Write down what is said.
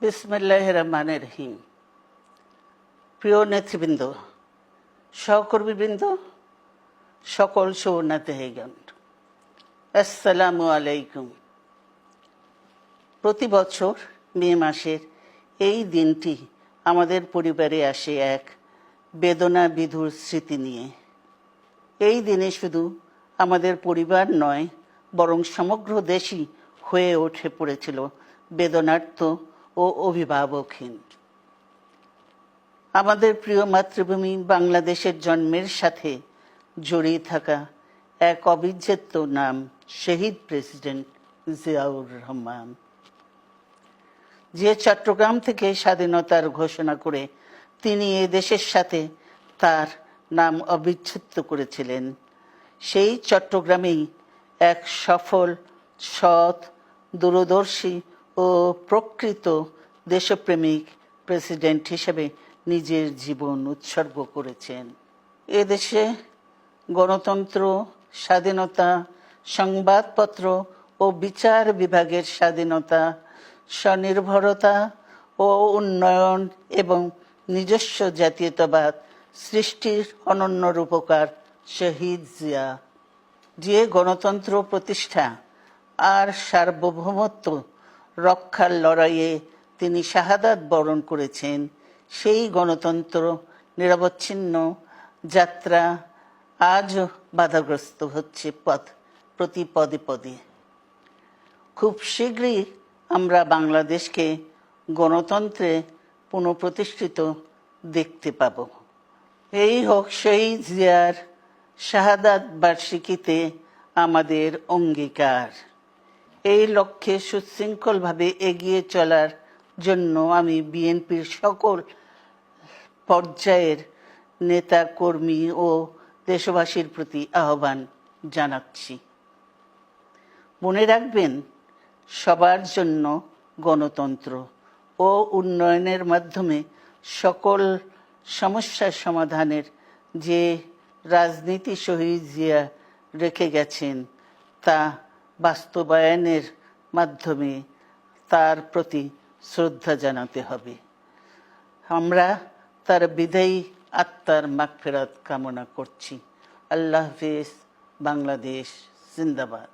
বিসমিল্লাহির রহমানির রহিম। প্রিয় নেতৃবৃন্দ, সহকর্মীবৃন্দ, সকল শরণার্থীগণ, আসসালামু আলাইকুম। প্রতি বছর মে মাসের এই দিনটি আমাদের পরিবারে আসে এক বেদনা বিধুর স্মৃতি নিয়ে। এই দিনে শুধু আমাদের পরিবার নয়, বরং সমগ্র দেশই হয়ে উঠে পড়েছিল বেদনার্ত ও অভিভাবকহীন। আমাদের প্রিয় মাতৃভূমি বাংলাদেশের জন্মের সাথে জড়িয়ে থাকা এক অবিচ্ছেদ্য নাম শহীদ প্রেসিডেন্ট জিয়াউর রহমান, যে চট্টগ্রাম থেকে স্বাধীনতার ঘোষণা করে তিনি এ দেশের সাথে তার নাম অবিচ্ছেদ্য করেছিলেন। সেই চট্টগ্রামেই এক সফল, সৎ, দূরদর্শী ও প্রকৃত দেশপ্রেমিক প্রেসিডেন্ট হিসেবে নিজের জীবন উৎসর্গ করেছেন। এদেশে গণতন্ত্র, স্বাধীনতা, সংবাদপত্র ও বিচার বিভাগের স্বাধীনতা, স্বনির্ভরতা ও উন্নয়ন এবং নিজস্ব জাতীয়তাবাদ সৃষ্টির অনন্য রূপকার শহীদ জিয়া, যে গণতন্ত্র প্রতিষ্ঠা আর সার্বভৌমত্ব রক্ষার লড়াইয়ে তিনি শাহাদাত বরণ করেছেন, সেই গণতন্ত্র নিরবচ্ছিন্ন যাত্রা আজও বাধাগ্রস্ত হচ্ছে প্রতি পদে পদে। খুব শীঘ্রই আমরা বাংলাদেশকে গণতন্ত্রে পুনঃপ্রতিষ্ঠিত দেখতে পাব। এই হোক শহীদ জিয়ার শাহাদাত বার্ষিকীতে আমাদের অঙ্গীকার। এই লক্ষ্যে সুশৃঙ্খলভাবে এগিয়ে চলার জন্য আমি বিএনপির সকল পর্যায়ের নেতা কর্মী ও দেশবাসীর প্রতি আহ্বান জানাচ্ছি। মনে রাখবেন, সবার জন্য গণতন্ত্র ও উন্নয়নের মাধ্যমে সকল সমস্যার সমাধানের যে রাজনীতি শহীদ জিয়া রেখে গেছেন, তা বাস্তবায়নের মাধ্যমে তার প্রতি শ্রদ্ধা জানাতে হবে। আমরা তার বিদায়ী আত্মার মাগফিরাত কামনা করছি। আল্লাহ হাফেজ। বাংলাদেশ জিন্দাবাদ।